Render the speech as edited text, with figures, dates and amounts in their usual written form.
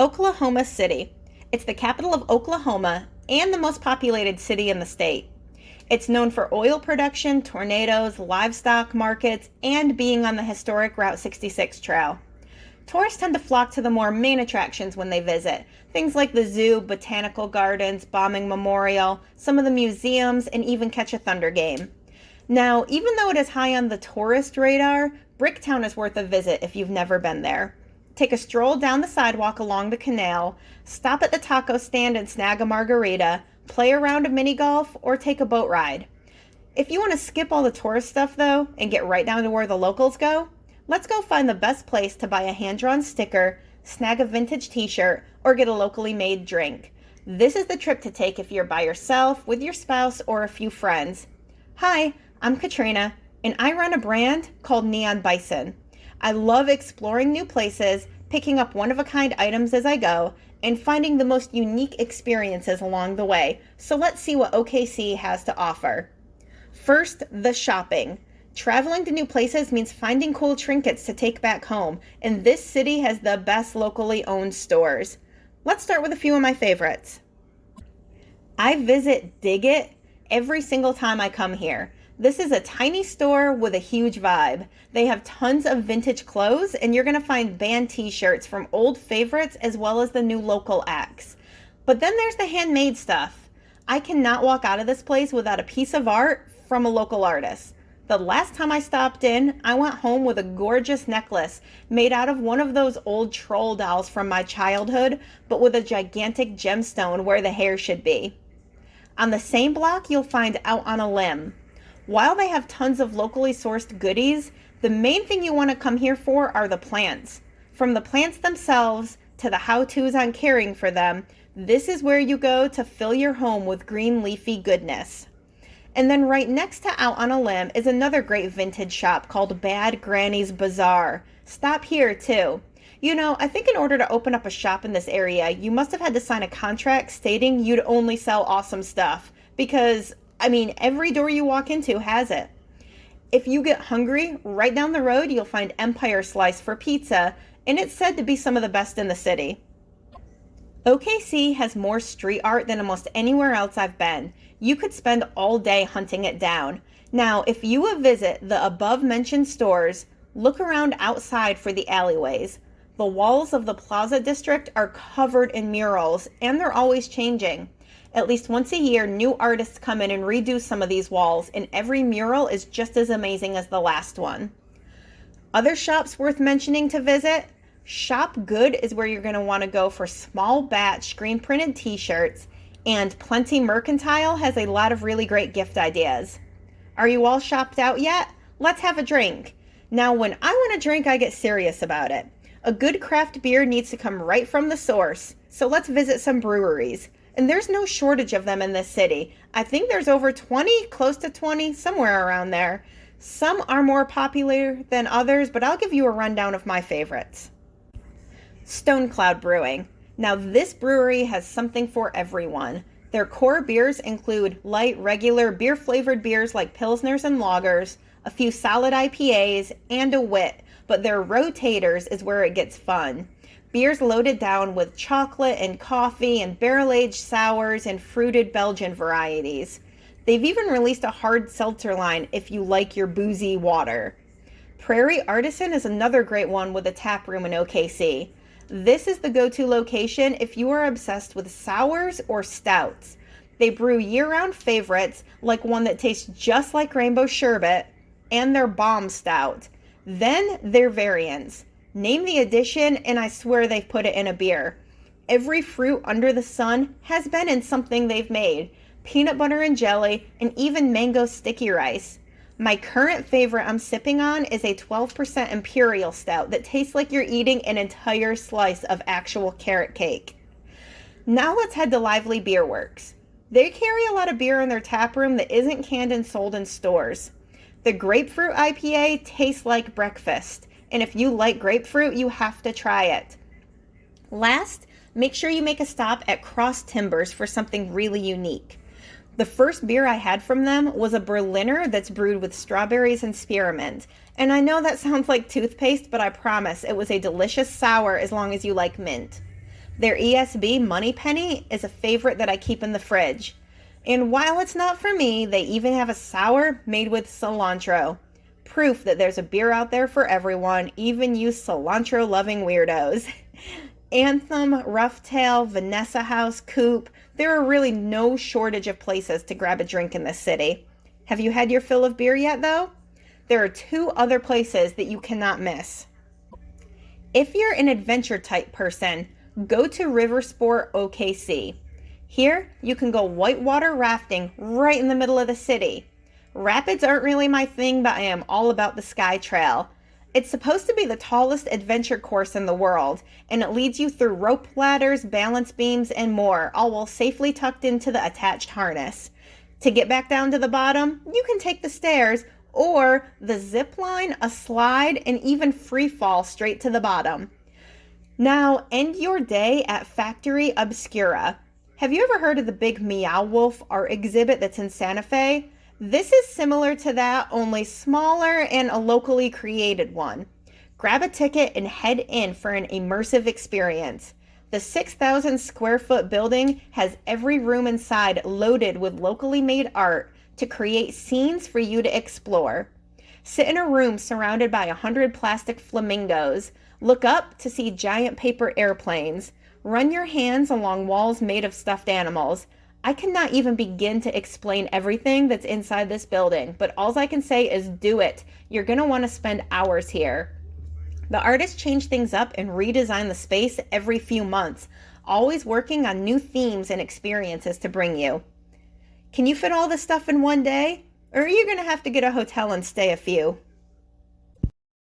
Oklahoma City. It's the capital of Oklahoma and the most populated city in the state. It's known for oil production, tornadoes, livestock markets, and being on the historic Route 66 trail. Tourists tend to flock to the more main attractions when they visit. Things like the zoo, botanical gardens, bombing memorial, some of the museums, and even catch a Thunder game. Now, even though it is high on the tourist radar, Bricktown is worth a visit if you've never been there. Take a stroll down the sidewalk along the canal, stop at the taco stand and snag a margarita, play around a mini golf, or take a boat ride. If you want to skip all the tourist stuff though, and get right down to where the locals go, let's go find the best place to buy a hand-drawn sticker, snag a vintage t-shirt, or get a locally made drink. This is the trip to take if you're by yourself, with your spouse, or a few friends. Hi, I'm Katrina, and I run a brand called Neon Bison. I love exploring new places, picking up one-of-a-kind items as I go, and finding the most unique experiences along the way. So let's see what OKC has to offer. First, the shopping. Traveling to new places means finding cool trinkets to take back home, and this city has the best locally owned stores. Let's start with a few of my favorites. I visit Dig It every single time I come here. This is a tiny store with a huge vibe. They have tons of vintage clothes, and you're gonna find band t-shirts from old favorites as well as the new local acts. But then there's the handmade stuff. I cannot walk out of this place without a piece of art from a local artist. The last time I stopped in, I went home with a gorgeous necklace made out of one of those old troll dolls from my childhood, but with a gigantic gemstone where the hair should be. On the same block, you'll find Out on a Limb. While they have tons of locally sourced goodies, the main thing you want to come here for are the plants. From the plants themselves to the how-tos on caring for them, this is where you go to fill your home with green leafy goodness. And then right next to Out on a Limb is another great vintage shop called Bad Granny's Bazaar. Stop here too. You know, I think in order to open up a shop in this area, you must have had to sign a contract stating you'd only sell awesome stuff. Because, every door you walk into has it. If you get hungry, right down the road you'll find Empire Slice for pizza, and it's said to be some of the best in the city. OKC has more street art than almost anywhere else I've been. You could spend all day hunting it down. Now, if you will visit the above-mentioned stores, look around outside for the alleyways. The walls of the Plaza District are covered in murals, and they're always changing. At least once a year, new artists come in and redo some of these walls, and every mural is just as amazing as the last one. Other shops worth mentioning to visit? Shop Good is where you're going to want to go for small batch screen printed t-shirts, and Plenty Mercantile has a lot of really great gift ideas. Are you all shopped out yet? Let's have a drink. Now, when I want a drink, I get serious about it. A good craft beer needs to come right from the source, so let's visit some breweries. And there's no shortage of them in this city. I think there's over 20, close to 20, somewhere around there. Some are more popular than others, but I'll give you a rundown of my favorites. Stone Cloud Brewing. Now this brewery has something for everyone. Their core beers include light, regular, beer-flavored beers like Pilsners and Lagers, a few solid IPAs, and a wit, but their rotators is where it gets fun. Beers loaded down with chocolate and coffee and barrel-aged sours and fruited Belgian varieties. They've even released a hard seltzer line if you like your boozy water. Prairie Artisan is another great one with a tap room in OKC. This is the go-to location if you are obsessed with sours or stouts. They brew year-round favorites like one that tastes just like rainbow sherbet and their bomb stout. Then their variants. Name the edition, and I swear they've put it in a beer. Every fruit under the sun has been in something they've made. Peanut butter and jelly, and even mango sticky rice. My current favorite I'm sipping on is a 12% Imperial Stout that tastes like you're eating an entire slice of actual carrot cake. Now let's head to Lively Beer Works. They carry a lot of beer in their tap room that isn't canned and sold in stores. The Grapefruit IPA tastes like breakfast. And if you like grapefruit, you have to try it. Last, make sure you make a stop at Cross Timbers for something really unique. The first beer I had from them was a Berliner that's brewed with strawberries and spearmint. And I know that sounds like toothpaste, but I promise it was a delicious sour as long as you like mint. Their ESB Money Penny is a favorite that I keep in the fridge. And while it's not for me, they even have a sour made with cilantro. Proof that there's a beer out there for everyone, even you cilantro loving weirdos. Anthem, Roughtail, Vanessa House, Coop. There are really no shortage of places to grab a drink in this city. Have you had your fill of beer yet, though? There are two other places that you cannot miss. If you're an adventure type person, go to Riversport OKC. Here, you can go whitewater rafting right in the middle of the city. Rapids aren't really my thing, but I am all about the Sky Trail. It's supposed to be the tallest adventure course in the world, and it leads you through rope ladders, balance beams, and more, all while safely tucked into the attached harness. To get back down to the bottom, you can take the stairs or the zip line, a slide, and even free fall straight to the bottom. Now, end your day at Factory Obscura. Have you ever heard of the big Meow Wolf art exhibit that's in Santa Fe? This is similar to that, only smaller and a locally created one. Grab a ticket and head in for an immersive experience. The 6,000 square foot building has every room inside loaded with locally made art to create scenes for you to explore. Sit in a room surrounded by 100 plastic flamingos. Look up to see giant paper airplanes. Run your hands along walls made of stuffed animals. I cannot even begin to explain everything that's inside this building, but all I can say is do it. You're going to want to spend hours here. The artists change things up and redesign the space every few months, always working on new themes and experiences to bring you. Can you fit all this stuff in one day? Or are you going to have to get a hotel and stay a few?